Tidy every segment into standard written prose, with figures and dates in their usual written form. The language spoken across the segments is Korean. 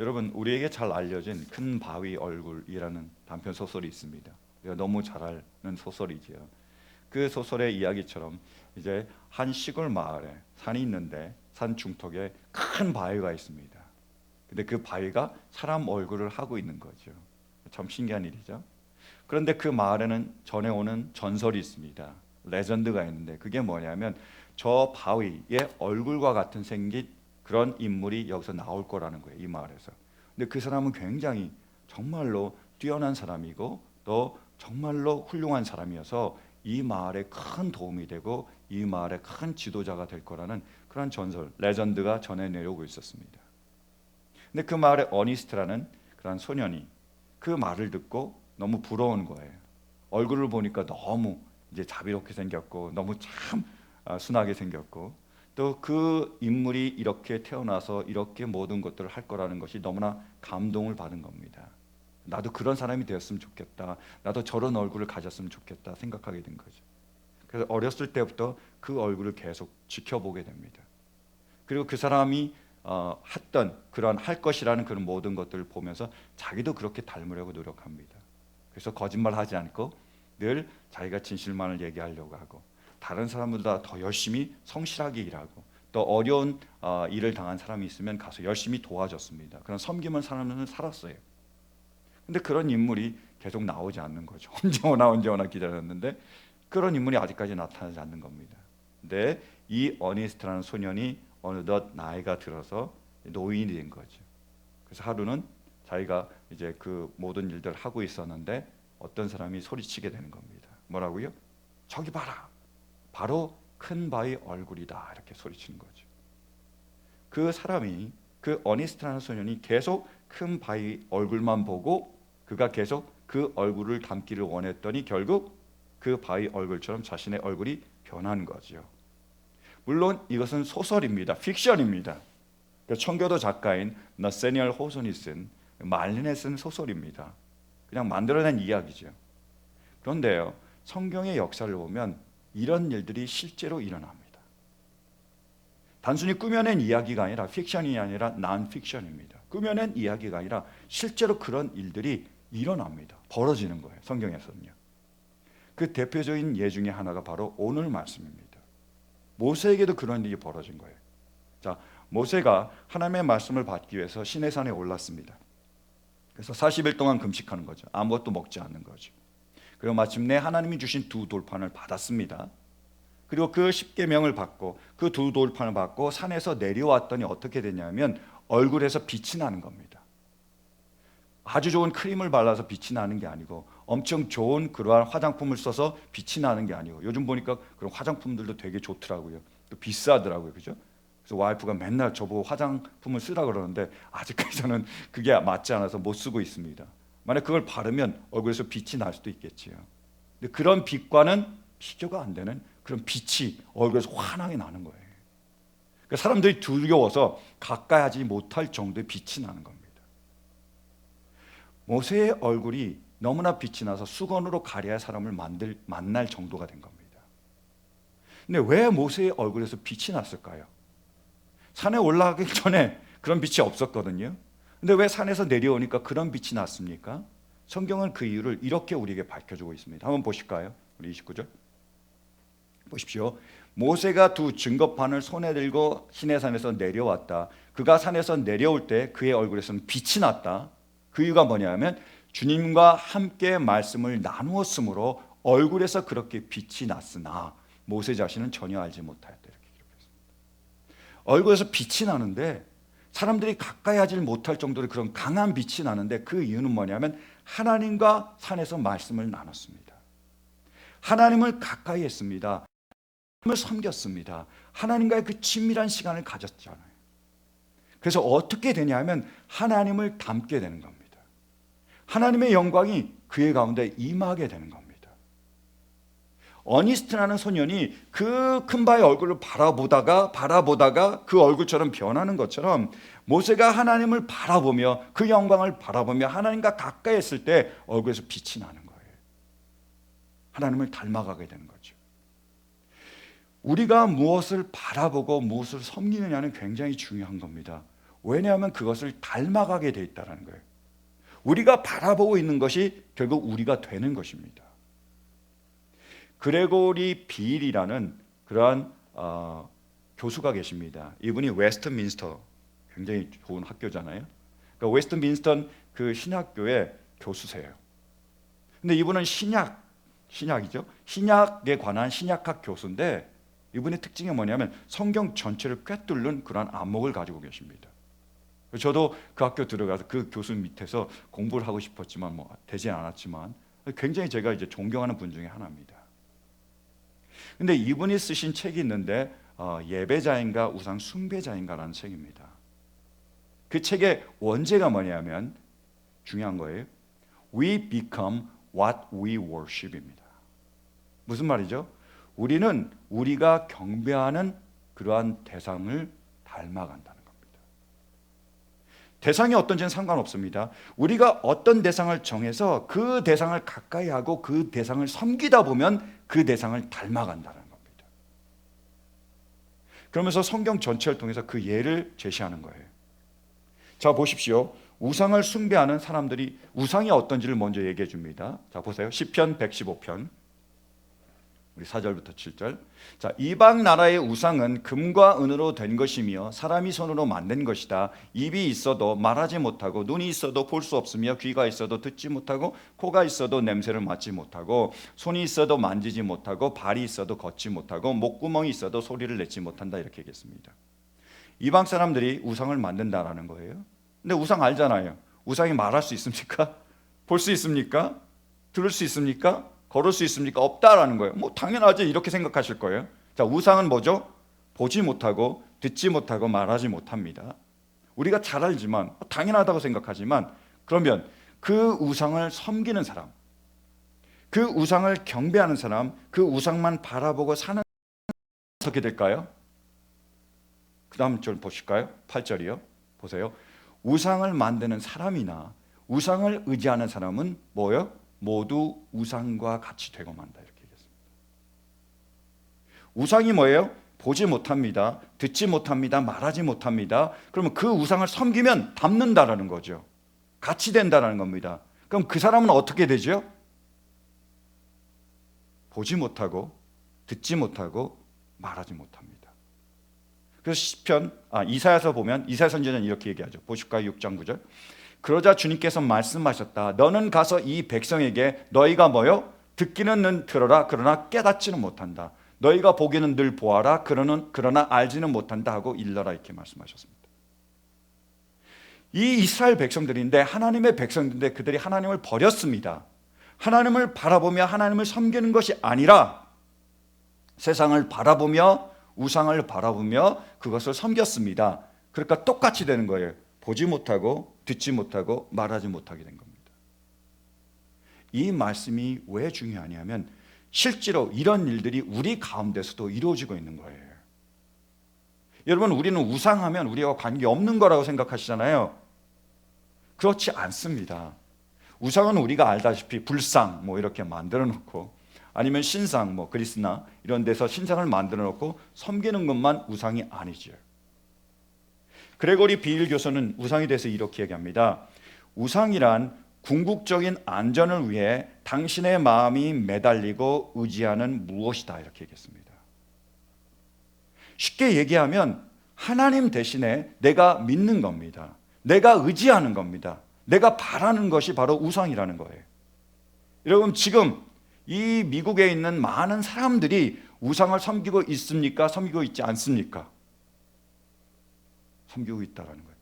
여러분, 우리에게 잘 알려진 큰 바위 얼굴이라는 단편 소설이 있습니다. 우리가 너무 잘 아는 소설이지요. 그 소설의 이야기처럼 이제 한 시골 마을에 산이 있는데 산 중턱에 큰 바위가 있습니다. 근데 그 바위가 사람 얼굴을 하고 있는 거죠. 참 신기한 일이죠. 그런데 그 마을에는 전해오는 전설이 있습니다. 레전드가 있는데 그게 뭐냐면 저 바위의 얼굴과 같은 생긴 그런 인물이 여기서 나올 거라는 거예요, 이 마을에서. 근데 그 사람은 굉장히 정말로 뛰어난 사람이고 또 정말로 훌륭한 사람이어서 이 마을에 큰 도움이 되고 이 마을의 큰 지도자가 될 거라는 그런 전설, 레전드가 전해 내려오고 있었습니다. 근데 그 마을에 어니스트라는 그런 소년이 그 말을 듣고 너무 부러운 거예요. 얼굴을 보니까 너무 이제 자비롭게 생겼고 너무 참 순하게 생겼고 또 그 인물이 이렇게 태어나서 이렇게 모든 것들을 할 거라는 것이 너무나 감동을 받은 겁니다. 나도 그런 사람이 되었으면 좋겠다. 나도 저런 얼굴을 가졌으면 좋겠다 생각하게 된 거죠. 그래서 어렸을 때부터 그 얼굴을 계속 지켜보게 됩니다. 그리고 그 사람이 했던 그런 할 것이라는 그런 모든 것들을 보면서 자기도 그렇게 닮으려고 노력합니다. 그래서 거짓말하지 않고 늘 자기가 진실만을 얘기하려고 하고 다른 사람보다 더 열심히 성실하게 일하고 또 어려운 일을 당한 사람이 있으면 가서 열심히 도와줬습니다. 그런 섬기는 사람은 살았어요. 근데 그런 인물이 계속 나오지 않는 거죠. 언제 오나 기다렸는데 그런 인물이 아직까지 나타나지 않는 겁니다. 근데 이 어니스트라는 소년이 어느덧 나이가 들어서 노인이 된 거죠. 그래서 하루는 자기가 이제 그 모든 일들을 하고 있었는데 어떤 사람이 소리치게 되는 겁니다. 뭐라고요? 저기 봐라. 바로 큰 바위 얼굴이다. 이렇게 소리치는 거죠. 그 사람이 그 어니스트라는 소년이 계속 큰 바위 얼굴만 보고 그가 계속 그 얼굴을 담기를 원했더니 결국 그 바위 얼굴처럼 자신의 얼굴이 변한 거죠. 물론 이것은 소설입니다. 픽션입니다. 청교도 작가인 너세니얼 호손이 쓴 말린에 쓴 소설입니다. 그냥 만들어낸 이야기죠. 그런데요, 성경의 역사를 보면 이런 일들이 실제로 일어납니다. 단순히 꾸며낸 이야기가 아니라 픽션이 아니라 난픽션입니다. 꾸며낸 이야기가 아니라 실제로 그런 일들이 일어납니다. 벌어지는 거예요. 성경에서는요. 그 대표적인 예 중에 하나가 바로 오늘 말씀입니다. 모세에게도 그런 일이 벌어진 거예요. 자, 모세가 하나님의 말씀을 받기 위해서 시내산에 올랐습니다. 그래서 40일 동안 금식하는 거죠. 아무것도 먹지 않는 거죠. 그리고 마침내 하나님이 주신 두 돌판을 받았습니다. 그리고 그 십계명을 받고 그 두 돌판을 받고 산에서 내려왔더니 어떻게 되냐면 얼굴에서 빛이 나는 겁니다. 아주 좋은 크림을 발라서 빛이 나는 게 아니고 엄청 좋은 그러한 화장품을 써서 빛이 나는 게 아니고 요즘 보니까 그런 화장품들도 되게 좋더라고요. 또 비싸더라고요. 그죠? 그래서 와이프가 맨날 저보고 화장품을 쓰라 그러는데 아직까지 저는 그게 맞지 않아서 못 쓰고 있습니다. 만약 그걸 바르면 얼굴에서 빛이 날 수도 있겠지요. 근데 그런 빛과는 비교가 안 되는 그런 빛이 얼굴에서 환하게 나는 거예요. 그러니까 사람들이 두려워서 가까이 하지 못할 정도의 빛이 나는 겁니다. 모세의 얼굴이 너무나 빛이 나서 수건으로 가려야 사람을 만날 정도가 된 겁니다. 근데 왜 모세의 얼굴에서 빛이 났을까요? 산에 올라가기 전에 그런 빛이 없었거든요. 근데 왜 산에서 내려오니까 그런 빛이 났습니까? 성경은 그 이유를 이렇게 우리에게 밝혀주고 있습니다. 한번 보실까요? 우리 29절 보십시오. 모세가 두 증거판을 손에 들고 시내산에서 내려왔다. 그가 산에서 내려올 때 그의 얼굴에서는 빛이 났다. 그 이유가 뭐냐면 주님과 함께 말씀을 나누었으므로 얼굴에서 그렇게 빛이 났으나 모세 자신은 전혀 알지 못하였다. 이렇게 기록했습니다. 얼굴에서 빛이 나는데 사람들이 가까이 하지 못할 정도로 그런 강한 빛이 나는데 그 이유는 뭐냐면 하나님과 산에서 말씀을 나눴습니다. 하나님을 가까이 했습니다. 하나님을 섬겼습니다. 하나님과의 그 친밀한 시간을 가졌잖아요. 그래서 어떻게 되냐면 하나님을 닮게 되는 겁니다. 하나님의 영광이 그의 가운데 임하게 되는 겁니다. 어니스트라는 소년이 그 큰 바의 얼굴을 바라보다가 그 얼굴처럼 변하는 것처럼 모세가 하나님을 바라보며 그 영광을 바라보며 하나님과 가까이 했을 때 얼굴에서 빛이 나는 거예요. 하나님을 닮아가게 되는 거죠. 우리가 무엇을 바라보고 무엇을 섬기느냐는 굉장히 중요한 겁니다. 왜냐하면 그것을 닮아가게 돼 있다는 거예요. 우리가 바라보고 있는 것이 결국 우리가 되는 것입니다. 그레고리 빌이라는 그러한 교수가 계십니다. 이분이 웨스트민스터, 굉장히 좋은 학교잖아요. 그러니까 웨스트민스터 그 신학교의 교수세요. 근데 이분은 신약이죠. 신약에 관한 신약학 교수인데 이분의 특징이 뭐냐면 성경 전체를 꿰뚫는 그러한 안목을 가지고 계십니다. 저도 그 학교 들어가서 그 교수 밑에서 공부를 하고 싶었지만 되지 않았지만 굉장히 제가 이제 존경하는 분 중에 하나입니다. 근데 이분이 쓰신 책이 있는데 예배자인가 우상 숭배자인가라는 책입니다. 그 책의 원제가 뭐냐면 중요한 거예요. We become what we worship입니다. 무슨 말이죠? 우리는 우리가 경배하는 그러한 대상을 닮아간다는 겁니다. 대상이 어떤지는 상관없습니다. 우리가 어떤 대상을 정해서 그 대상을 가까이 하고 그 대상을 섬기다 보면 그 대상을 닮아간다는 겁니다. 그러면서 성경 전체를 통해서 그 예를 제시하는 거예요. 자, 보십시오. 우상을 숭배하는 사람들이 우상이 어떤지를 먼저 얘기해 줍니다. 자, 보세요. 시편 115편 우리 4절부터 7절. 자, 이방 나라의 우상은 금과 은으로 된 것이며 사람이 손으로 만든 것이다. 입이 있어도 말하지 못하고 눈이 있어도 볼 수 없으며 귀가 있어도 듣지 못하고 코가 있어도 냄새를 맡지 못하고 손이 있어도 만지지 못하고 발이 있어도 걷지 못하고 목구멍이 있어도 소리를 내지 못한다. 이렇게 얘기했습니다. 이방 사람들이 우상을 만든다라는 거예요. 근데 우상 알잖아요. 우상이 말할 수 있습니까? 볼 수 있습니까? 들을 수 있습니까? 걸을 수 있습니까? 없다라는 거예요. 당연하지 이렇게 생각하실 거예요. 자, 우상은 뭐죠? 보지 못하고 듣지 못하고 말하지 못합니다. 우리가 잘 알지만 당연하다고 생각하지만 그러면 그 우상을 섬기는 사람, 그 우상을 경배하는 사람, 그 우상만 바라보고 사는 어떻게 될까요? 그 다음 절 보실까요? 8절이요. 보세요. 우상을 만드는 사람이나 우상을 의지하는 사람은 뭐예요? 모두 우상과 같이 되고 만다. 이렇게 얘기했습니다. 우상이 뭐예요? 보지 못합니다. 듣지 못합니다. 말하지 못합니다. 그러면 그 우상을 섬기면 닮는다라는 거죠. 같이 된다라는 겁니다. 그럼 그 사람은 어떻게 되죠? 보지 못하고 듣지 못하고 말하지 못합니다. 그래서 이사야서 보면 이사야 선지자는 이렇게 얘기하죠. 보실까요? 6장 9절. 그러자 주님께서 말씀하셨다. 너는 가서 이 백성에게 너희가 뭐요? 듣기는 들어라. 그러나 깨닫지는 못한다. 너희가 보기는 늘 보아라. 그러나 알지는 못한다 하고 일러라. 이렇게 말씀하셨습니다. 이 이스라엘 백성들인데 하나님의 백성들인데 그들이 하나님을 버렸습니다. 하나님을 바라보며 하나님을 섬기는 것이 아니라 세상을 바라보며 우상을 바라보며 그것을 섬겼습니다. 그러니까 똑같이 되는 거예요. 보지 못하고 듣지 못하고 말하지 못하게 된 겁니다. 이 말씀이 왜 중요하냐면 실제로 이런 일들이 우리 가운데서도 이루어지고 있는 거예요. 여러분, 우리는 우상하면 우리와 관계없는 거라고 생각하시잖아요. 그렇지 않습니다. 우상은 우리가 알다시피 불상 이렇게 만들어 놓고 아니면 신상 그리스나 이런 데서 신상을 만들어 놓고 섬기는 것만 우상이 아니죠. 그레고리 비일 교수는 우상에 대해서 이렇게 얘기합니다. 우상이란 궁극적인 안전을 위해 당신의 마음이 매달리고 의지하는 무엇이다. 이렇게 얘기했습니다. 쉽게 얘기하면 하나님 대신에 내가 믿는 겁니다. 내가 의지하는 겁니다. 내가 바라는 것이 바로 우상이라는 거예요. 여러분, 지금 이 미국에 있는 많은 사람들이 우상을 섬기고 있습니까? 섬기고 있지 않습니까? 섬기고 있다는 거예요.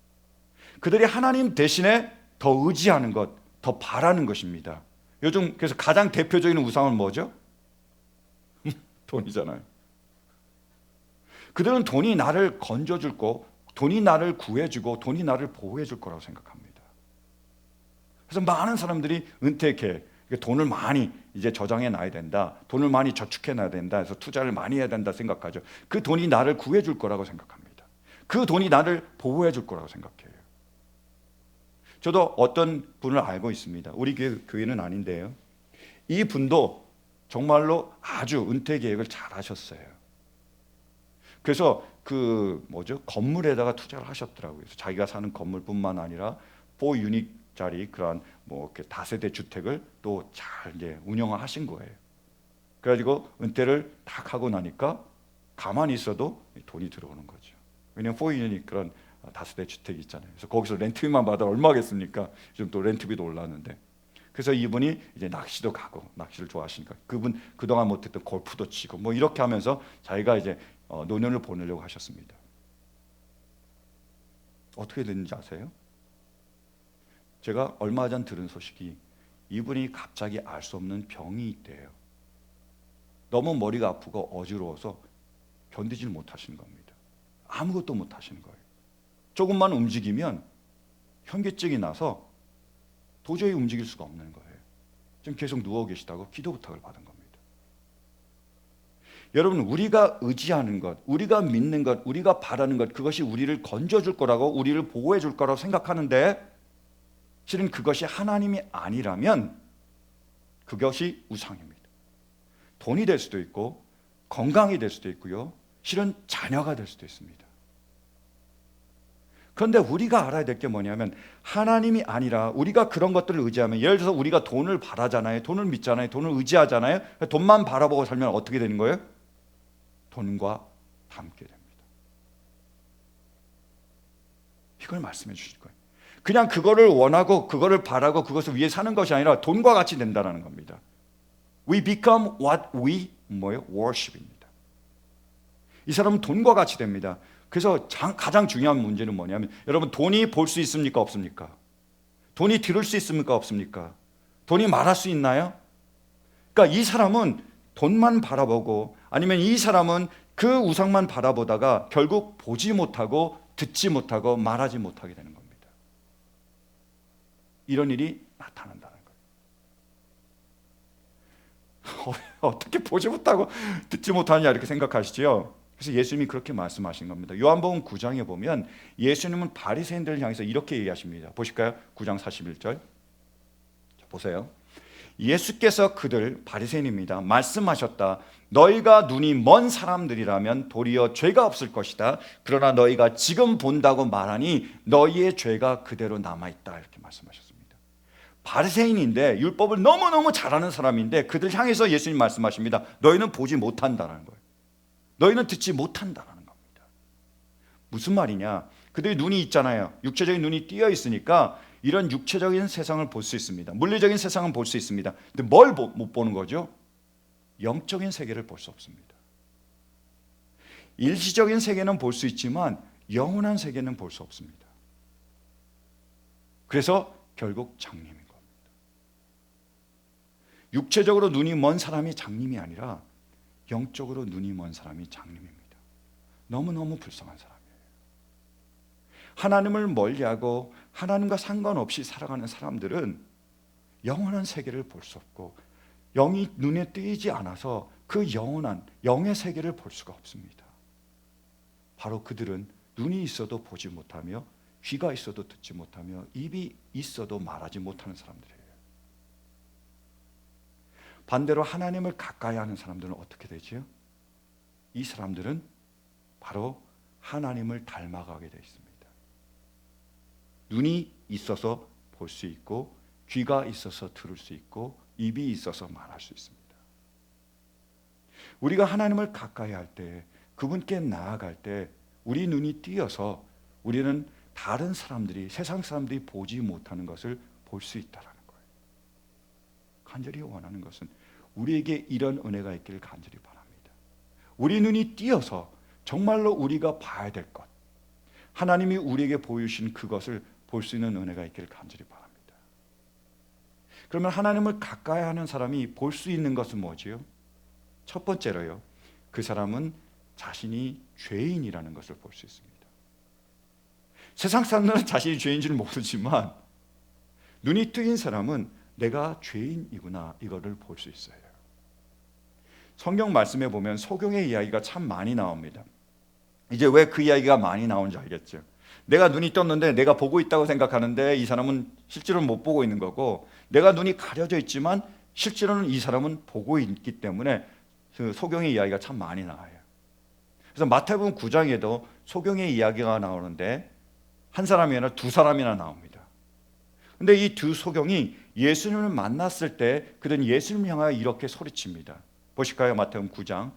그들이 하나님 대신에 더 의지하는 것, 더 바라는 것입니다. 요즘 그래서 가장 대표적인 우상은 뭐죠? 돈이잖아요. 그들은 돈이 나를 건져줄 거, 돈이 나를 구해주고 돈이 나를 보호해줄 거라고 생각합니다. 그래서 많은 사람들이 은퇴 계획, 돈을 많이 이제 저장해 놔야 된다, 돈을 많이 저축해 놔야 된다 해서 투자를 많이 해야 된다 생각하죠. 그 돈이 나를 구해줄 거라고 생각합니다. 그 돈이 나를 보호해 줄 거라고 생각해요. 저도 어떤 분을 알고 있습니다. 우리 교회는 아닌데요. 이 분도 정말로 아주 은퇴 계획을 잘 하셨어요. 그래서 건물에다가 투자를 하셨더라고요. 그래서 자기가 사는 건물뿐만 아니라 4유닛짜리 그런 이렇게 다세대 주택을 또 잘 이제 운영을 하신 거예요. 그래가지고 은퇴를 딱 하고 나니까 가만히 있어도 돈이 들어오는 거죠. 왜냐면 4유닛 그런 다세대 주택이 있잖아요. 그래서 거기서 렌트비만 받아 얼마겠습니까? 지금 또 렌트비도 올랐는데. 그래서 이분이 이제 낚시도 가고, 낚시를 좋아하시니까 그분 그동안 못했던 골프도 치고 이렇게 하면서 자기가 이제 노년을 보내려고 하셨습니다. 어떻게 됐는지 아세요? 제가 얼마 전 들은 소식이 이분이 갑자기 알 수 없는 병이 있대요. 너무 머리가 아프고 어지러워서 견디질 못하시는 겁니다. 아무것도 못하시는 거예요. 조금만 움직이면 현기증이 나서 도저히 움직일 수가 없는 거예요. 지금 계속 누워 계시다고 기도 부탁을 받은 겁니다. 여러분, 우리가 의지하는 것, 우리가 믿는 것, 우리가 바라는 것, 그것이 우리를 건져줄 거라고, 우리를 보호해줄 거라고 생각하는데 실은 그것이 하나님이 아니라면 그것이 우상입니다. 돈이 될 수도 있고 건강이 될 수도 있고요, 실은 자녀가 될 수도 있습니다. 그런데 우리가 알아야 될 게 뭐냐면 하나님이 아니라 우리가 그런 것들을 의지하면, 예를 들어서 우리가 돈을 바라잖아요. 돈을 믿잖아요. 돈을 의지하잖아요. 돈만 바라보고 살면 어떻게 되는 거예요? 돈과 닮게 됩니다. 이걸 말씀해 주실 거예요. 그냥 그거를 원하고 그거를 바라고 그것을 위해 사는 것이 아니라 돈과 같이 된다는 겁니다. We become what we worship입니다. 이 사람은 돈과 같이 됩니다. 그래서 가장 중요한 문제는 뭐냐면, 여러분, 돈이 볼 수 있습니까 없습니까? 돈이 들을 수 있습니까 없습니까? 돈이 말할 수 있나요? 그러니까 이 사람은 돈만 바라보고, 아니면 이 사람은 그 우상만 바라보다가 결국 보지 못하고 듣지 못하고 말하지 못하게 되는 겁니다. 이런 일이 나타난다는 거예요. 어떻게 보지 못하고 듣지 못하냐 이렇게 생각하시죠? 그래서 예수님이 그렇게 말씀하신 겁니다. 요한복음 9장에 보면 예수님은 바리새인들을 향해서 이렇게 얘기하십니다. 보실까요? 9장 41절. 자, 보세요. 예수께서 그들, 바리새인입니다, 말씀하셨다. 너희가 눈이 먼 사람들이라면 도리어 죄가 없을 것이다. 그러나 너희가 지금 본다고 말하니 너희의 죄가 그대로 남아있다. 이렇게 말씀하셨습니다. 바리새인인데 율법을 너무너무 잘하는 사람인데 그들 향해서 예수님 말씀하십니다. 너희는 보지 못한다는 거예요. 너희는 듣지 못한다는 겁니다. 무슨 말이냐? 그들의 눈이 있잖아요. 육체적인 눈이 띄어 있으니까 이런 육체적인 세상을 볼 수 있습니다. 물리적인 세상은 볼 수 있습니다. 근데 뭘 못 보는 거죠? 영적인 세계를 볼 수 없습니다. 일시적인 세계는 볼 수 있지만 영원한 세계는 볼 수 없습니다. 그래서 결국 장님인 겁니다. 육체적으로 눈이 먼 사람이 장님이 아니라 영적으로 눈이 먼 사람이 장님입니다. 너무너무 불쌍한 사람이에요. 하나님을 멀리하고 하나님과 상관없이 살아가는 사람들은 영원한 세계를 볼 수 없고 영이 눈에 띄지 않아서 그 영원한 영의 세계를 볼 수가 없습니다. 바로 그들은 눈이 있어도 보지 못하며 귀가 있어도 듣지 못하며 입이 있어도 말하지 못하는 사람들이에요. 반대로 하나님을 가까이 하는 사람들은 어떻게 되지요? 이 사람들은 바로 하나님을 닮아가게 되어 있습니다. 눈이 있어서 볼 수 있고 귀가 있어서 들을 수 있고 입이 있어서 말할 수 있습니다. 우리가 하나님을 가까이 할 때, 그분께 나아갈 때 우리 눈이 띄어서 우리는 다른 사람들이, 세상 사람들이 보지 못하는 것을 볼 수 있다는 거예요. 간절히 원하는 것은 우리에게 이런 은혜가 있기를 간절히 바랍니다. 우리 눈이 띄어서 정말로 우리가 봐야 될 것, 하나님이 우리에게 보여주신 그것을 볼 수 있는 은혜가 있기를 간절히 바랍니다. 그러면 하나님을 가까이 하는 사람이 볼 수 있는 것은 뭐지요? 첫 번째로요, 그 사람은 자신이 죄인이라는 것을 볼 수 있습니다. 세상 사람들은 자신이 죄인지를 모르지만 눈이 뜨인 사람은 내가 죄인이구나, 이거를 볼 수 있어요. 성경 말씀에 보면 소경의 이야기가 참 많이 나옵니다. 이제 왜 그 이야기가 많이 나오는지 알겠죠? 내가 눈이 떴는데 내가 보고 있다고 생각하는데 이 사람은 실제로는 못 보고 있는 거고, 내가 눈이 가려져 있지만 실제로는 이 사람은 보고 있기 때문에 그 소경의 이야기가 참 많이 나와요. 그래서 마태복음 9장에도 소경의 이야기가 나오는데 한 사람이 아니라 두 사람이나 나옵니다. 근데 이 두 소경이 예수님을 만났을 때 그들은 예수님을 향하여 이렇게 소리칩니다. 보실까요? 마태복음 9장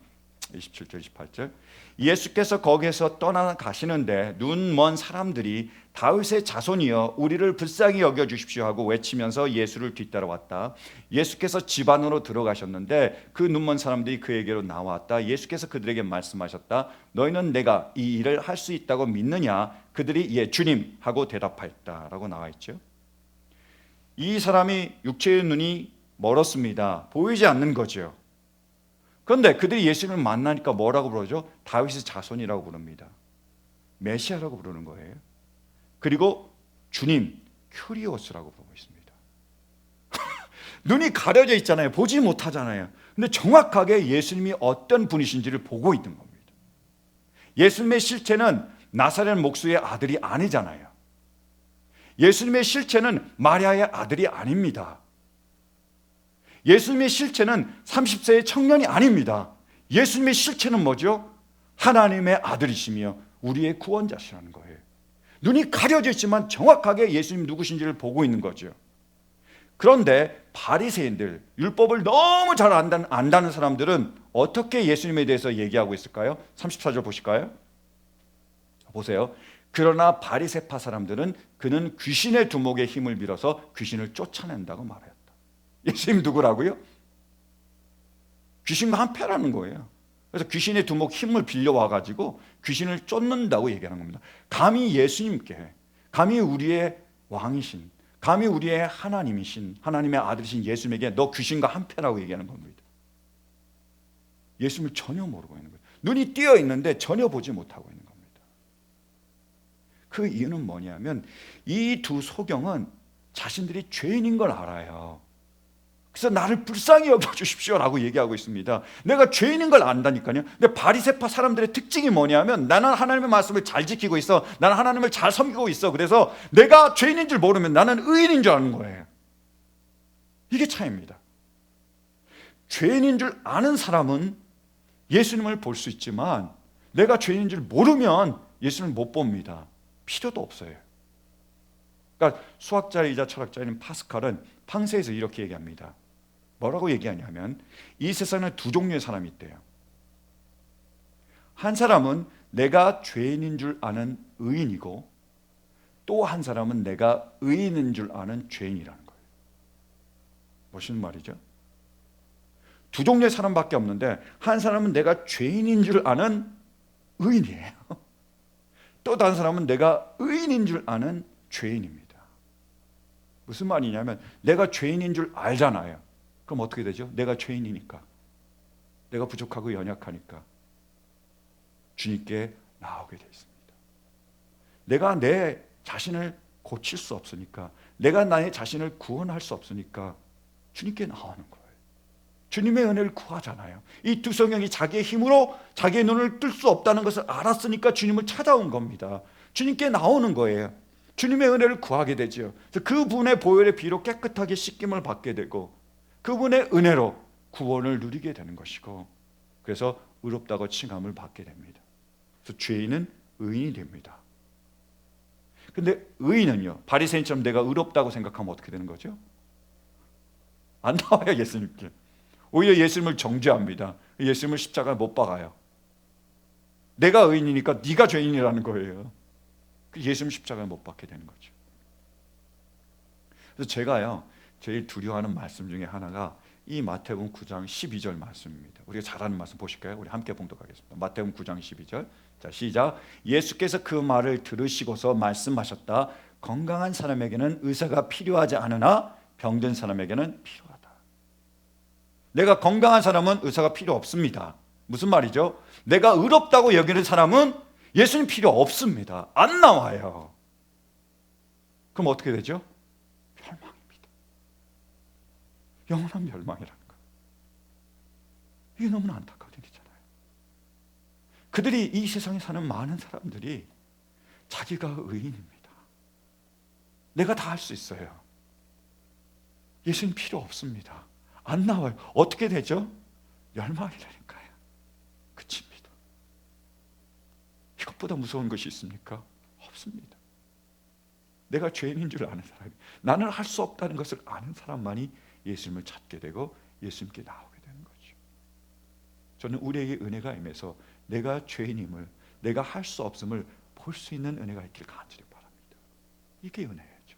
27절 28절. 예수께서 거기에서 떠나가시는데 눈먼 사람들이 다윗의 자손이여 우리를 불쌍히 여겨주십시오 하고 외치면서 예수를 뒤따라왔다. 예수께서 집 안으로 들어가셨는데 그 눈먼 사람들이 그에게로 나왔다. 예수께서 그들에게 말씀하셨다. 너희는 내가 이 일을 할 수 있다고 믿느냐? 그들이 예 주님 하고 대답하였다 라고 나와 있죠. 이 사람이 육체의 눈이 멀었습니다. 보이지 않는 거죠. 그런데 그들이 예수님을 만나니까 뭐라고 부르죠? 다윗의 자손이라고 부릅니다. 메시아라고 부르는 거예요. 그리고 주님, 큐리오스라고 부르고 있습니다. 눈이 가려져 있잖아요. 보지 못하잖아요. 근데 정확하게 예수님이 어떤 분이신지를 보고 있는 겁니다. 예수님의 실체는 나사렛 목수의 아들이 아니잖아요. 예수님의 실체는 마리아의 아들이 아닙니다. 예수님의 실체는 30세의 청년이 아닙니다. 예수님의 실체는 뭐죠? 하나님의 아들이시며 우리의 구원자시라는 거예요. 눈이 가려져 있지만 정확하게 예수님 누구신지를 보고 있는 거죠. 그런데 바리새인들, 율법을 너무 잘 안다는 사람들은 어떻게 예수님에 대해서 얘기하고 있을까요? 34절 보실까요? 보세요. 그러나 바리새파 사람들은 그는 귀신의 두목에 힘을 빌어서 귀신을 쫓아낸다고 말했다. 예수님 누구라고요? 귀신과 한패라는 거예요. 그래서 귀신의 두목 힘을 빌려와가지고 귀신을 쫓는다고 얘기하는 겁니다. 감히 예수님께, 감히 우리의 왕이신, 감히 우리의 하나님이신, 하나님의 아들이신 예수님에게 너 귀신과 한패라고 얘기하는 겁니다. 예수님을 전혀 모르고 있는 거예요. 눈이 띄어 있는데 전혀 보지 못하고 있는 겁니다. 그 이유는 뭐냐면 이 두 소경은 자신들이 죄인인 걸 알아요. 그래서 나를 불쌍히 여겨주십시오라고 얘기하고 있습니다. 내가 죄인인 걸 안다니까요. 근데 바리새파 사람들의 특징이 뭐냐면 나는 하나님의 말씀을 잘 지키고 있어. 나는 하나님을 잘 섬기고 있어. 그래서 내가 죄인인 줄 모르면 나는 의인인 줄 아는 거예요. 이게 차이입니다. 죄인인 줄 아는 사람은 예수님을 볼 수 있지만 내가 죄인인 줄 모르면 예수님을 못 봅니다. 필요도 없어요. 그러니까 수학자이자 철학자인 파스칼은 팡세에서 이렇게 얘기합니다. 뭐라고 얘기하냐면 이 세상에 두 종류의 사람이 있대요. 한 사람은 내가 죄인인 줄 아는 의인이고 또 한 사람은 내가 의인인 줄 아는 죄인이라는 거예요. 무슨 말이죠? 두 종류의 사람밖에 없는데 한 사람은 내가 죄인인 줄 아는 의인이에요. 또 다른 사람은 내가 의인인 줄 아는 죄인입니다. 무슨 말이냐면 내가 죄인인 줄 알잖아요. 그럼 어떻게 되죠? 내가 죄인이니까, 내가 부족하고 연약하니까 주님께 나오게 되어 있습니다. 내가 내 자신을 고칠 수 없으니까, 내가 나의 자신을 구원할 수 없으니까 주님께 나오는 거예요. 주님의 은혜를 구하잖아요. 이 두 소경이 자기의 힘으로 자기의 눈을 뜰 수 없다는 것을 알았으니까 주님을 찾아온 겁니다. 주님께 나오는 거예요. 주님의 은혜를 구하게 되죠. 그분의 보혈의 피로 깨끗하게 씻김을 받게 되고 그분의 은혜로 구원을 누리게 되는 것이고, 그래서 의롭다고 칭함을 받게 됩니다. 그래서 죄인은 의인이 됩니다. 근데 의인은요, 바리새인처럼 내가 의롭다고 생각하면 어떻게 되는 거죠? 안 나와요. 예수님께 오히려 예수님을 정죄합니다. 예수님을 십자가에 못 박아요. 내가 의인이니까 네가 죄인이라는 거예요. 예수님 십자가에 못 박게 되는 거죠. 그래서 제가요 제일 두려워하는 말씀 중에 하나가 이 마태복음 9장 12절 말씀입니다. 우리가 잘 아는 말씀 보실까요? 우리 함께 봉독하겠습니다. 마태복음 9장 12절. 자, 시작. 예수께서 그 말을 들으시고서 말씀하셨다. 건강한 사람에게는 의사가 필요하지 않으나 병든 사람에게는 필요하다. 내가 건강한 사람은 의사가 필요 없습니다. 무슨 말이죠? 내가 의롭다고 여기는 사람은 예수님 필요 없습니다. 안 나와요. 그럼 어떻게 되죠? 멸망입니다. 영원한 멸망이라는 거. 이게 너무나 안타까운 일이잖아요. 그들이 이 세상에 사는 많은 사람들이 자기가 의인입니다. 내가 다 할 수 있어요. 예수님 필요 없습니다. 안 나와요. 어떻게 되죠? 멸망이라니까요. 그칩니다. 이것보다 무서운 것이 있습니까? 없습니다. 내가 죄인인 줄 아는 사람이, 나는 할 수 없다는 것을 아는 사람만이 예수님을 찾게 되고 예수님께 나오게 되는 거죠. 저는 우리에게 은혜가 임해서 내가 죄인임을, 내가 할 수 없음을 볼 수 있는 은혜가 있길 간절히 바랍니다. 이게 은혜죠.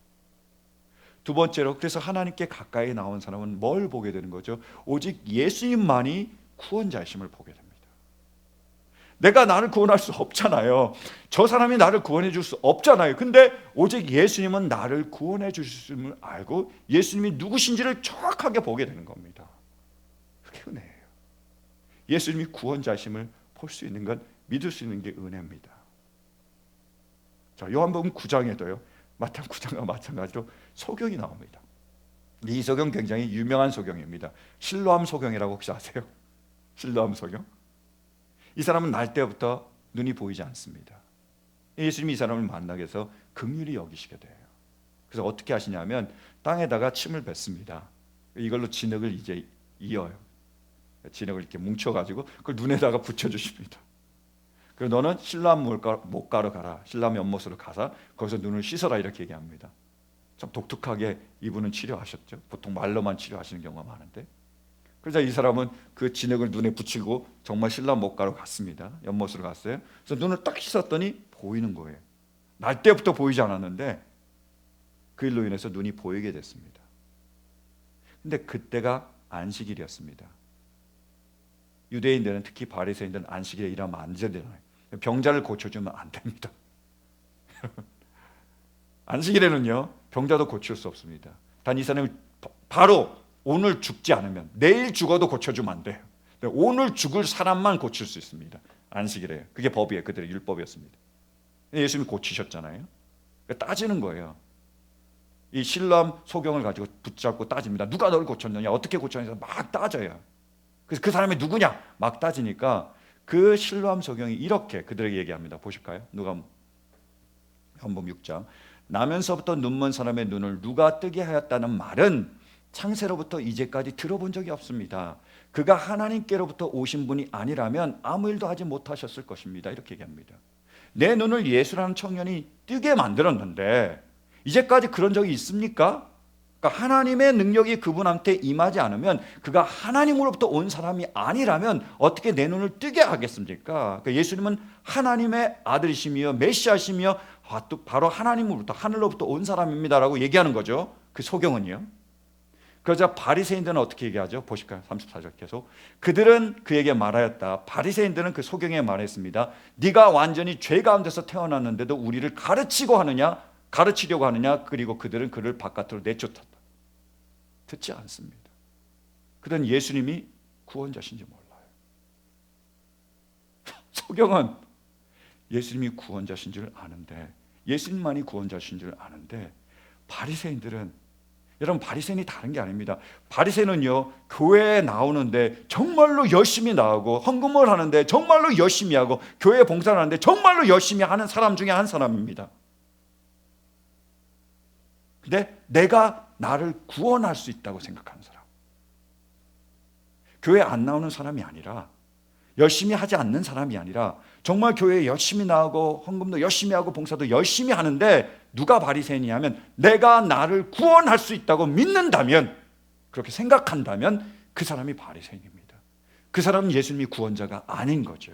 두 번째로, 그래서 하나님께 가까이 나온 사람은 뭘 보게 되는 거죠? 오직 예수님만이 구원자이심을 보게 됩니다. 내가 나를 구원할 수 없잖아요. 저 사람이 나를 구원해 줄 수 없잖아요. 근데 오직 예수님은 나를 구원해 주심을 알고 예수님이 누구신지를 정확하게 보게 되는 겁니다. 그게 은혜예요. 예수님이 구원자심을 볼 수 있는 건, 믿을 수 있는 게 은혜입니다. 자, 요한복음 9장에도요, 마태복음 9장과 마찬가지로 소경이 나옵니다. 이 소경 굉장히 유명한 소경입니다. 실로암 소경이라고 혹시 아세요? 실로암 소경? 이 사람은 날 때부터 눈이 보이지 않습니다. 예수님이 이 사람을 만나게 해서 긍휼히 여기시게 돼요. 그래서 어떻게 하시냐면 땅에다가 침을 뱉습니다. 이걸로 진흙을 이제 이어요. 진흙을 이렇게 뭉쳐가지고 그걸 눈에다가 붙여주십니다. 그리고 너는 실로암 못가로 가라. 실로암 연못으로 가서 거기서 눈을 씻어라, 이렇게 얘기합니다. 참 독특하게 이분은 치료하셨죠. 보통 말로만 치료하시는 경우가 많은데, 그래서 이 사람은 그 진흙을 눈에 붙이고 정말 실로암 못가로 갔습니다. 연못으로 갔어요. 그래서 눈을 딱 씻었더니 보이는 거예요. 날 때부터 보이지 않았는데 그 일로 인해서 눈이 보이게 됐습니다. 근데 그때가 안식일이었습니다. 유대인들은, 특히 바리새인들은 안식일에 일하면 안 되잖아요. 병자를 고쳐주면 안 됩니다. 안식일에는요, 병자도 고칠 수 없습니다. 단 이 사람이 바로 오늘 죽지 않으면 내일 죽어도 고쳐주면 안 돼요. 오늘 죽을 사람만 고칠 수 있습니다. 안식일에. 그게 법이에요. 그들의 율법이었습니다. 예수님이 고치셨잖아요. 따지는 거예요. 이 실로암 소경을 가지고 붙잡고 따집니다. 누가 너를 고쳤느냐, 어떻게 고쳤느냐, 막 따져요. 그래서 그 사람이 누구냐 막 따지니까 그 실로암 소경이 이렇게 그들에게 얘기합니다. 보실까요? 누가복음 6장. 나면서부터 눈먼 사람의 눈을 누가 뜨게 하였다는 말은 창세로부터 이제까지 들어본 적이 없습니다. 그가 하나님께로부터 오신 분이 아니라면 아무 일도 하지 못하셨을 것입니다. 이렇게 얘기합니다. 내 눈을 예수라는 청년이 뜨게 만들었는데 이제까지 그런 적이 있습니까? 그러니까 하나님의 능력이 그분한테 임하지 않으면, 그가 하나님으로부터 온 사람이 아니라면 어떻게 내 눈을 뜨게 하겠습니까? 그러니까 예수님은 하나님의 아들이시며 메시아시며 바로 하나님으로부터, 하늘로부터 온 사람입니다라고 얘기하는 거죠. 그 소경은요. 그러자 바리새인들은 어떻게 얘기하죠? 보실까요? 34절 계속. 그들은 그에게 말하였다. 바리새인들은 그 소경에게 말했습니다. 네가 완전히 죄 가운데서 태어났는데도 우리를 가르치려고 하느냐? 그리고 그들은 그를 바깥으로 내쫓았다. 듣지 않습니다. 그들은 예수님이 구원자신지 몰라요. 소경은 예수님이 구원자신 줄 아는데, 예수님만이 구원자신 줄 아는데, 바리새인들은, 여러분, 바리새인이 다른 게 아닙니다. 바리새인은요, 교회에 나오는데 정말로 열심히 나오고, 헌금을 하는데 정말로 열심히 하고, 교회 봉사를 하는데 정말로 열심히 하는 사람 중에 한 사람입니다. 근데 내가 나를 구원할 수 있다고 생각하는 사람, 교회 안 나오는 사람이 아니라, 열심히 하지 않는 사람이 아니라 정말 교회에 열심히 나오고 헌금도 열심히 하고 봉사도 열심히 하는데, 누가 바리새인이냐면 내가 나를 구원할 수 있다고 믿는다면, 그렇게 생각한다면 그 사람이 바리새인입니다. 그 사람은 예수님이 구원자가 아닌 거죠.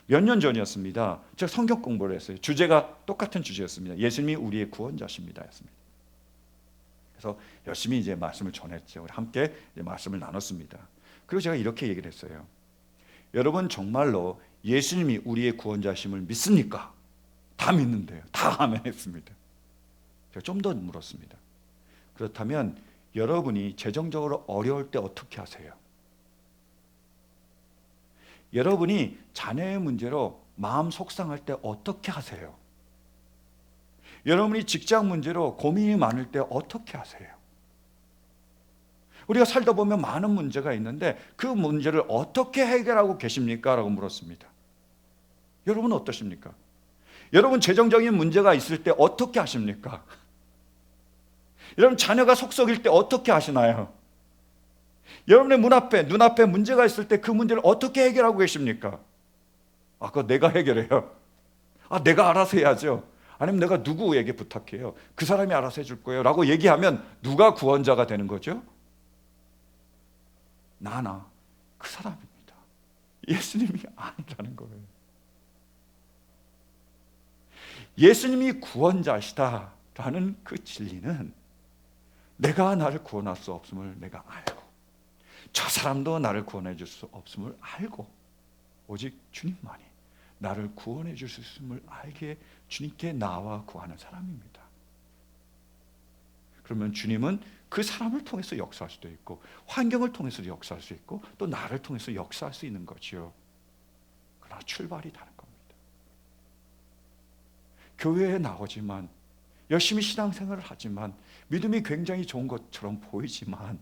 몇 년 전이었습니다. 제가 성경 공부를 했어요. 주제가 똑같은 주제였습니다. 예수님이 우리의 구원자십니다 였습니다. 그래서 열심히 이제 말씀을 전했죠. 우리 함께 이제 말씀을 나눴습니다. 그리고 제가 이렇게 얘기를 했어요. 여러분, 정말로 예수님이 우리의 구원자심을 믿습니까? 다 믿는데요. 다 아멘했습니다. 제가 좀 더 물었습니다. 그렇다면 여러분이 재정적으로 어려울 때 어떻게 하세요? 여러분이 자녀의 문제로 마음 속상할 때 어떻게 하세요? 여러분이 직장 문제로 고민이 많을 때 어떻게 하세요? 우리가 살다 보면 많은 문제가 있는데 그 문제를 어떻게 해결하고 계십니까? 라고 물었습니다. 여러분은 어떠십니까? 여러분 재정적인 문제가 있을 때 어떻게 하십니까? 여러분 자녀가 속 썩일 때 어떻게 하시나요? 여러분의 눈앞에 문제가 있을 때 그 문제를 어떻게 해결하고 계십니까? 그거 내가 해결해요. 내가 알아서 해야죠. 아니면 내가 누구에게 부탁해요. 그 사람이 알아서 해줄 거예요 라고 얘기하면 누가 구원자가 되는 거죠? 나나 그 사람입니다. 예수님이 아니라는 거예요. 예수님이 구원자시다라는 그 진리는 내가 나를 구원할 수 없음을 내가 알고, 저 사람도 나를 구원해 줄 수 없음을 알고, 오직 주님만이 나를 구원해 줄 수 있음을 알기에 주님께 나와 구하는 사람입니다. 그러면 주님은 그 사람을 통해서 역사할 수도 있고, 환경을 통해서도 역사할 수 있고, 또 나를 통해서 역사할 수 있는 거죠. 그러나 출발이 다른 겁니다. 교회에 나오지만, 열심히 신앙생활을 하지만, 믿음이 굉장히 좋은 것처럼 보이지만,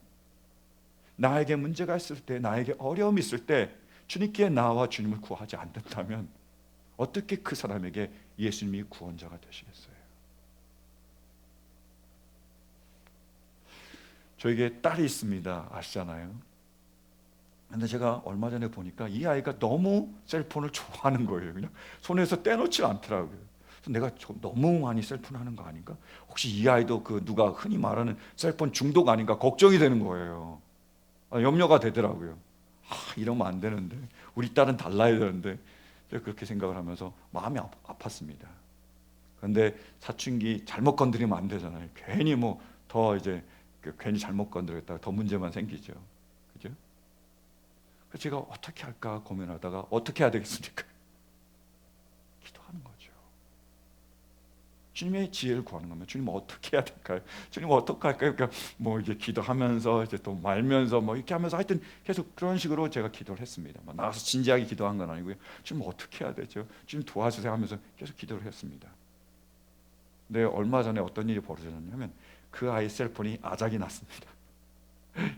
나에게 문제가 있을 때, 나에게 어려움이 있을 때 주님께 나와 주님을 구하지 않는다면 어떻게 그 사람에게 예수님이 구원자가 되시겠어요? 저에게 딸이 있습니다. 아시잖아요. 근데 제가 얼마 전에 보니까 이 아이가 너무 셀폰을 좋아하는 거예요. 그냥 손에서 떼놓지 않더라고요. 그래서 내가 너무 많이 셀폰 하는 거 아닌가? 혹시 이 아이도 그 누가 흔히 말하는 셀폰 중독 아닌가 걱정이 되는 거예요. 염려가 되더라고요. 이러면 안 되는데, 우리 딸은 달라야 되는데, 그렇게 생각을 하면서 마음이 아팠습니다. 그런데 사춘기 잘못 건드리면 안 되잖아요. 괜히 더 이제 괜히 잘못 건드렸다가 더 문제만 생기죠. 그죠? 그래서 제가 어떻게 할까 고민하다가 어떻게 해야 되겠습니까? 기도하는 거죠. 주님의 지혜를 구하는 겁니다. 주님 어떻게 해야 될까요? 주님 어떻게 할까요? 그러니까 이제 기도하면서 이제 또 말면서 이렇게 하면서 하여튼 계속 그런 식으로 제가 기도를 했습니다. 나와서 진지하게 기도한 건 아니고요. 주님 어떻게 해야 되죠? 주님 도와주세요 하면서 계속 기도를 했습니다. 근데 얼마 전에 어떤 일이 벌어졌냐면 그 아이 셀폰이 아작이 났습니다.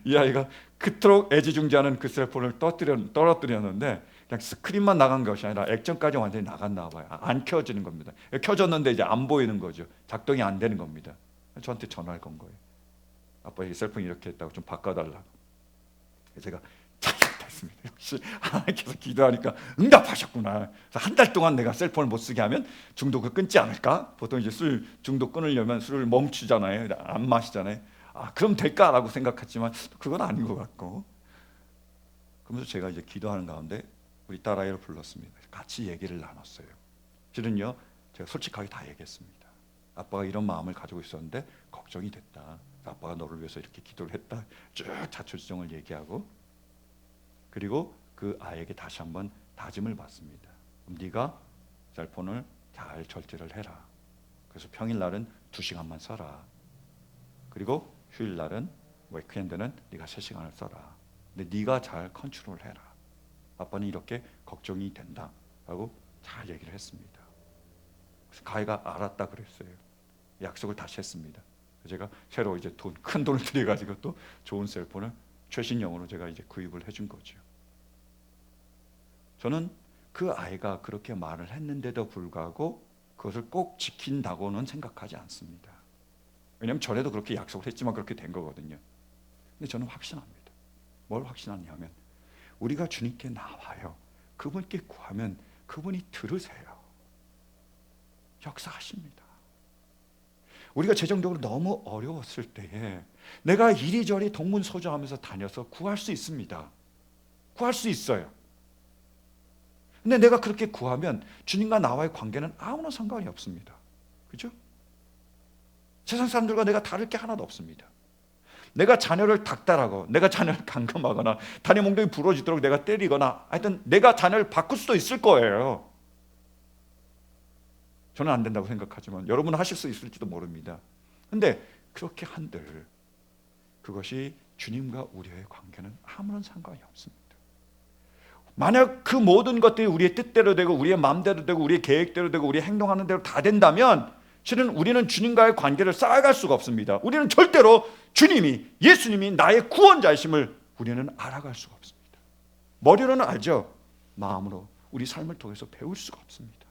이 아이가 그토록 애지중지하는 그 셀폰을 떨어뜨렸는데 그냥 스크린만 나간 것이 아니라 액정까지 완전히 나갔나 봐요. 안 켜지는 겁니다. 켜졌는데 이제 안 보이는 거죠. 작동이 안 되는 겁니다. 저한테 전화를 건 거예요. 아빠 이 셀폰 이렇게 했다고 좀 바꿔달라고. 제가 잘했습니다. 역시 하나님께서 기도하니까 응답하셨구나. 그래서 한 달 동안 내가 셀폰을 못 쓰게 하면 중독을 끊지 않을까? 보통 이제 술 중독 끊으려면 술을 멈추잖아요. 안 마시잖아요. 그럼 될까라고 생각했지만 그건 아닌 것 같고. 그러면서 제가 이제 기도하는 가운데 우리 딸아이를 불렀습니다. 같이 얘기를 나눴어요. 실은요, 제가 솔직하게 다 얘기했습니다. 아빠가 이런 마음을 가지고 있었는데 걱정이 됐다. 아빠가 너를 위해서 이렇게 기도를 했다. 쭉 자초지종을 얘기하고, 그리고 그 아이에게 다시 한번 다짐을 받습니다. 네가 셀폰을 잘 절제를 해라. 그래서 평일날은 2시간만 써라. 그리고 휴일날은 위크엔드는 네가 3시간을 써라. 근데 네가 잘 컨트롤해라. 아빠는 이렇게 걱정이 된다라고 잘 얘기를 했습니다. 그래서 가이가 알았다 그랬어요. 약속을 다시 했습니다. 제가 새로 이제 큰 돈을 들여가지고 또 좋은 셀폰을 최신형으로 제가 이제 구입을 해준 거죠. 저는 그 아이가 그렇게 말을 했는데도 불구하고 그것을 꼭 지킨다고는 생각하지 않습니다. 왜냐하면 전에도 그렇게 약속을 했지만 그렇게 된 거거든요. 근데 저는 확신합니다. 뭘 확신하냐면 우리가 주님께 나와요. 그분께 구하면 그분이 들으세요. 역사하십니다. 우리가 재정적으로 너무 어려웠을 때에 내가 이리저리 동문서주하면서 다녀서 구할 수 있습니다. 구할 수 있어요. 근데 내가 그렇게 구하면 주님과 나와의 관계는 아무런 상관이 없습니다. 그죠? 세상 사람들과 내가 다를 게 하나도 없습니다. 내가 자녀를 닥달하고 내가 자녀를 감금하거나 다리 몽둥이 부러지도록 내가 때리거나 하여튼 내가 자녀를 바꿀 수도 있을 거예요. 저는 안 된다고 생각하지만 여러분은 하실 수 있을지도 모릅니다. 근데 그렇게 한들 그것이 주님과 우리의 관계는 아무런 상관이 없습니다. 만약 그 모든 것들이 우리의 뜻대로 되고 우리의 마음대로 되고 우리의 계획대로 되고 우리의 행동하는 대로 다 된다면 실은 우리는 주님과의 관계를 쌓아갈 수가 없습니다. 우리는 절대로 주님이, 예수님이 나의 구원자이심을 우리는 알아갈 수가 없습니다. 머리로는 알죠. 마음으로 우리 삶을 통해서 배울 수가 없습니다.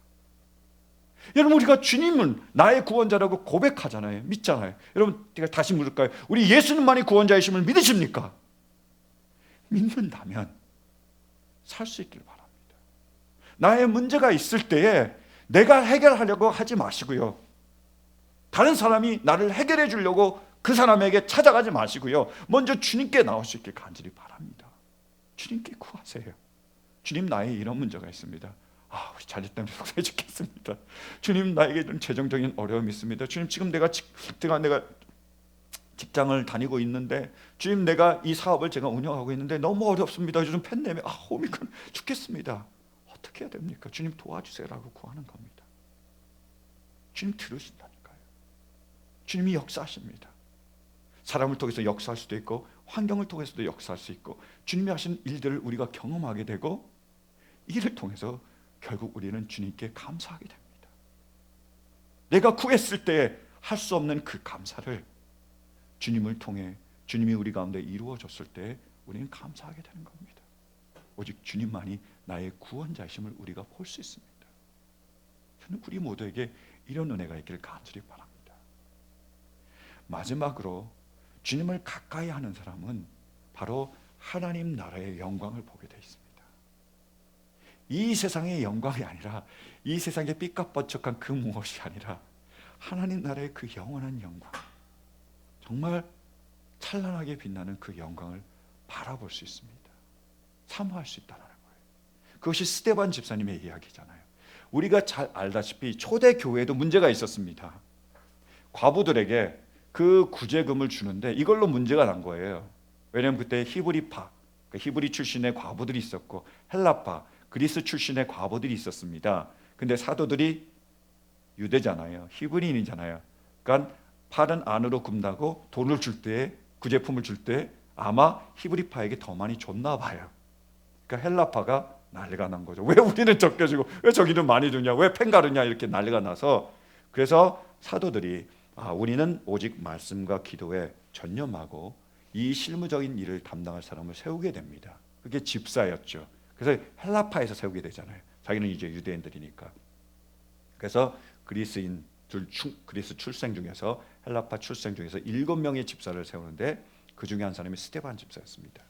여러분 우리가 주님은 나의 구원자라고 고백하잖아요. 믿잖아요. 여러분 제가 다시 물을까요? 우리 예수님만이 구원자이심을 믿으십니까? 믿는다면 살 수 있길 바랍니다. 나의 문제가 있을 때에 내가 해결하려고 하지 마시고요. 다른 사람이 나를 해결해 주려고 그 사람에게 찾아가지 마시고요. 먼저 주님께 나오시길 간절히 바랍니다. 주님께 구하세요. 주님, 나의 이런 문제가 있습니다. 우리 자녀 때문에 속상해 죽겠습니다. 주님, 나에게 좀 재정적인 어려움이 있습니다. 주님, 지금 내가 직장을 다니고 있는데, 주님, 내가 이 사업을 제가 운영하고 있는데 너무 어렵습니다. 요즘 팬데믹, 오미크론 죽겠습니다. 어떻게 해야 됩니까? 주님 도와주세요라고 구하는 겁니다. 주님 들으신다니까요. 주님이 역사하십니다. 사람을 통해서 역사할 수도 있고 환경을 통해서도 역사할 수 있고, 주님이 하신 일들을 우리가 경험하게 되고, 이를 통해서 결국 우리는 주님께 감사하게 됩니다. 내가 구했을 때 할 수 없는 그 감사를 주님을 통해 주님이 우리 가운데 이루어졌을 때 우리는 감사하게 되는 겁니다. 오직 주님만이 나의 구원자이심을 우리가 볼 수 있습니다. 저는 우리 모두에게 이런 은혜가 있기를 간절히 바랍니다. 마지막으로 주님을 가까이 하는 사람은 바로 하나님 나라의 영광을 보게 되어 있습니다. 이 세상의 영광이 아니라, 이 세상의 삐까뻔쩍한 그 무엇이 아니라 하나님 나라의 그 영원한 영광, 정말 찬란하게 빛나는 그 영광을 바라볼 수 있습니다. 사모할 수 있다는 거예요. 그것이 스데반 집사님의 이야기잖아요. 우리가 잘 알다시피 초대 교회에도 문제가 있었습니다. 과부들에게 그 구제금을 주는데 이걸로 문제가 난 거예요. 왜냐하면 그때 히브리파, 히브리 출신의 과부들이 있었고, 헬라파, 그리스 출신의 과부들이 있었습니다. 근데 사도들이 유대잖아요. 히브리인이잖아요. 그러니까 팔은 안으로 굽나고 돈을 줄 때, 구제품을 줄 때 아마 히브리파에게 더 많이 줬나 봐요. 그러니까 헬라파가 난리가 난 거죠. 왜 우리는 적게 주고 왜 저기는 많이 주냐, 왜 팽가르냐, 이렇게 난리가 나서, 그래서 사도들이 우리는 오직 말씀과 기도에 전념하고 이 실무적인 일을 담당할 사람을 세우게 됩니다. 그게 집사였죠. 그래서 헬라파에서 세우게 되잖아요. 자기는 이제 유대인들이니까. 그래서 그리스 출생 중에서, 헬라파 출생 중에서 7명의 집사를 세우는데 그 중에 한 사람이 스데반 집사였습니다.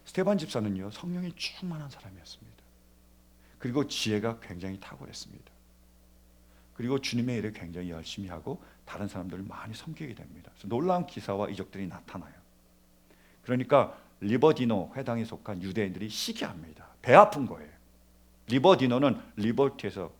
스데반 집사는요, 성령이 충만한 사람이었습니다. 그리고 지혜가 굉장히 탁월했습니다. 그리고 주님의 일을 굉장히 열심히 하고 다른 사람들을 많이 섬기게 됩니다. 그래서 놀라운 기사와 이적들이 나타나요. 그러니까 리버디노 회당에 속한 유대인들이 시기합니다. 배 아픈 거예요. 리버디노는 리버티에서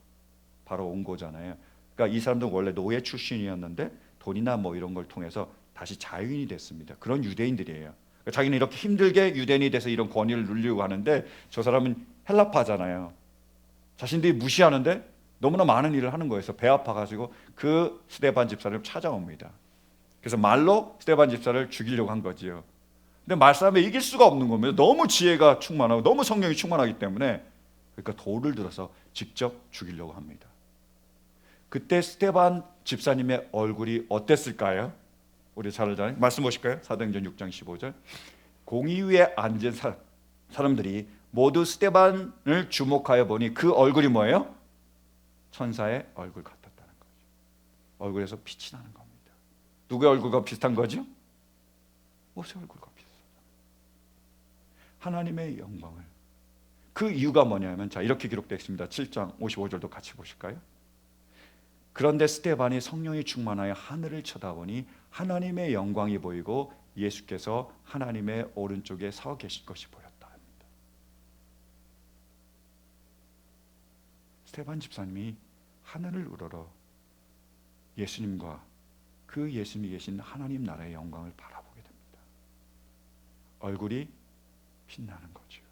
바로 온 거잖아요. 그러니까 이 사람들은 원래 노예 출신이었는데 돈이나 뭐 이런 걸 통해서 다시 자유인이 됐습니다. 그런 유대인들이에요. 그러니까 자기는 이렇게 힘들게 유대인이 돼서 이런 권위를 누리려고 하는데, 저 사람은 헬라파잖아요. 자신들이 무시하는데 너무나 많은 일을 하는 거예요. 그래서 배 아파가지고 그 스데반 집사를 찾아옵니다. 그래서 말로 스데반 집사를 죽이려고 한 거지요. 근데 말싸움에 이길 수가 없는 겁니다. 너무 지혜가 충만하고 너무 성령이 충만하기 때문에. 그러니까 돌을 들어서 직접 죽이려고 합니다. 그때 스데반 집사님의 얼굴이 어땠을까요? 우리 잘 알잖아요. 말씀 보실까요? 사도행전 6장 15절. 공의 위에 앉은 사람들이 모두 스데반을 주목하여 보니 그 얼굴이 뭐예요? 천사의 얼굴 같았다는 거죠. 얼굴에서 빛이 나는 겁니다. 누구의 얼굴과 비슷한 거죠? 모세의 얼굴과 비슷하다. 하나님의 영광을. 그 이유가 뭐냐면, 자, 이렇게 기록되어 있습니다. 7장 55절도 같이 보실까요? 그런데 스데반이 성령이 충만하여 하늘을 쳐다보니 하나님의 영광이 보이고 예수께서 하나님의 오른쪽에 서 계실 것이 보였다 합니다. 스데반 집사님이 하늘을 우러러 예수님과 그 예수님이 계신 하나님 나라의 영광을 바라보게 됩니다. 얼굴이 빛나는 거죠.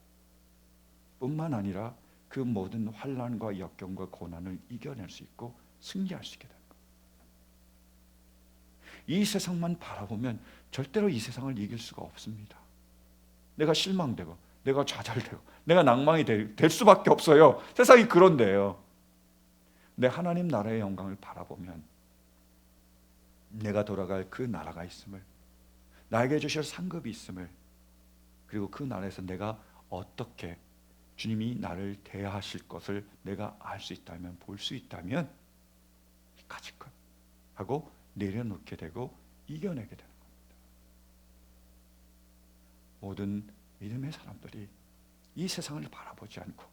뿐만 아니라 그 모든 환난과 역경과 고난을 이겨낼 수 있고 승리할 수 있게 되는 거예요. 이 세상만 바라보면 절대로 이 세상을 이길 수가 없습니다. 내가 실망되고 내가 좌절되고 내가 낭망이 될 수밖에 없어요. 세상이 그런데요. 내 하나님 나라의 영광을 바라보면 내가 돌아갈 그 나라가 있음을, 나에게 주실 상급이 있음을, 그리고 그 나라에서 내가 어떻게 주님이 나를 대하실 것을 내가 알 수 있다면, 볼 수 있다면 가지껏 하고 내려놓게 되고 이겨내게 되는 겁니다. 모든 믿음의 사람들이 이 세상을 바라보지 않고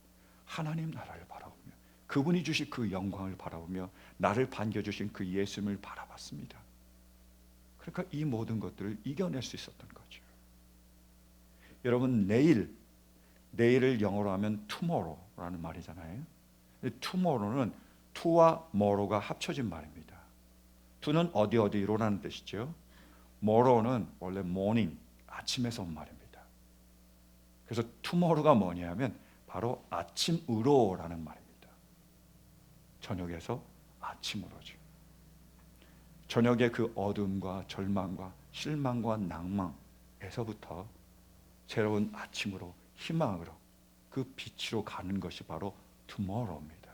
하나님 나라를 바라보며 그분이 주신 그 영광을 바라보며 나를 반겨주신 그 예수님을 바라봤습니다. 그러니까 이 모든 것들을 이겨낼 수 있었던 거죠. 여러분, 내일을 영어로 하면 tomorrow라는 말이잖아요. tomorrow는 to와 morrow가 합쳐진 말입니다. to는 어디로라는 뜻이죠. morrow는 원래 morning, 아침에서 온 말입니다. 그래서 tomorrow가 뭐냐면 바로 아침으로라는 말입니다. 저녁에서 아침으로죠. 저녁의 그 어둠과 절망과 실망과 낭망에서부터 새로운 아침으로, 희망으로, 그 빛으로 가는 것이 바로 tomorrow입니다.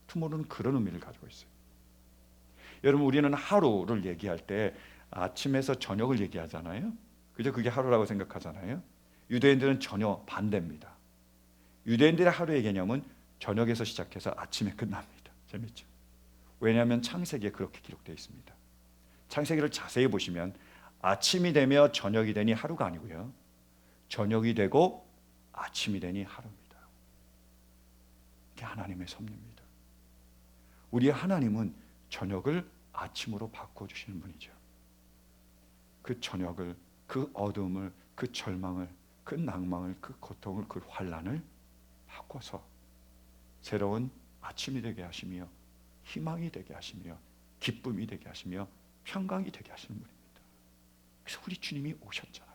tomorrow는 그런 의미를 가지고 있어요. 여러분, 우리는 하루를 얘기할 때 아침에서 저녁을 얘기하잖아요. 그죠? 그게 하루라고 생각하잖아요. 유대인들은 전혀 반대입니다. 유대인들의 하루의 개념은 저녁에서 시작해서 아침에 끝납니다. 재밌죠? 왜냐하면 창세기에 그렇게 기록되어 있습니다. 창세기를 자세히 보시면 아침이 되며 저녁이 되니 하루가 아니고요, 저녁이 되고 아침이 되니 하루입니다. 이게 하나님의 섭리입니다. 우리 하나님은 저녁을 아침으로 바꿔주시는 분이죠. 그 저녁을, 그 어둠을, 그 절망을, 그 낭망을, 그 고통을, 그 환난을 바꿔서 새로운 아침이 되게 하시며 희망이 되게 하시며 기쁨이 되게 하시며 평강이 되게 하시는 분입니다. 그래서 우리 주님이 오셨잖아요.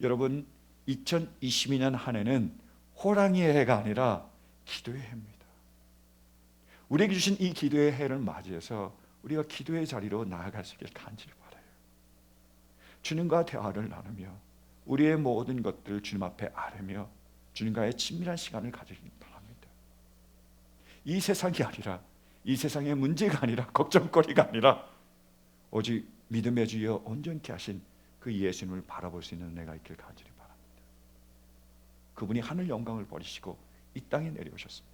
여러분, 2022년 한 해는 호랑이의 해가 아니라 기도의 해입니다. 우리에게 주신 이 기도의 해를 맞이해서 우리가 기도의 자리로 나아갈 수 있길 간절히 바라요. 주님과 대화를 나누며 우리의 모든 것들을 주님 앞에 아뢰며 주님과의 친밀한 시간을 가지길 바랍니다. 이 세상이 아니라, 이 세상의 문제가 아니라, 걱정거리가 아니라 오직 믿음의 주여 온전케 하신 그 예수님을 바라볼 수 있는 은혜가 있길 간절히 바랍니다. 그분이 하늘 영광을 버리시고 이 땅에 내려오셨습니다.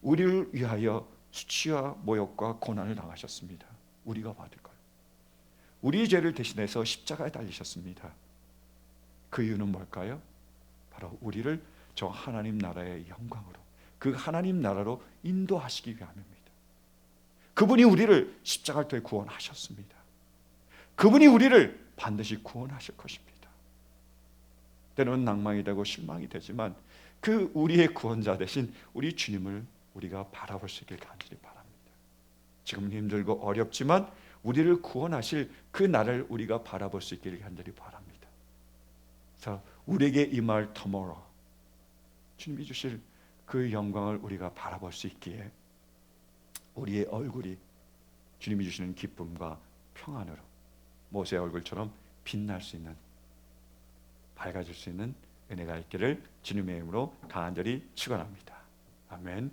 우리를 위하여 수치와 모욕과 고난을 당하셨습니다. 우리가 받을 걸. 우리의 죄를 대신해서 십자가에 달리셨습니다. 그 이유는 뭘까요? 바로 우리를 저 하나님 나라의 영광으로, 그 하나님 나라로 인도하시기 위함입니다. 그분이 우리를 십자가를 통해 구원하셨습니다. 그분이 우리를 반드시 구원하실 것입니다. 때로는 낭망이 되고 실망이 되지만 그 우리의 구원자 되신 우리 주님을 우리가 바라볼 수 있길 간절히 바랍니다. 지금 힘들고 어렵지만 우리를 구원하실 그 날을 우리가 바라볼 수 있길 간절히 바랍니다. 그래서 우리에게 임할 tomorrow, 주님이 주실 그 영광을 우리가 바라볼 수 있기에 우리의 얼굴이 주님이 주시는 기쁨과 평안으로 모세의 얼굴처럼 빛날 수 있는, 밝아질 수 있는 은혜가 있기를 주님의 이름으로 간절히 축원합니다. 아멘.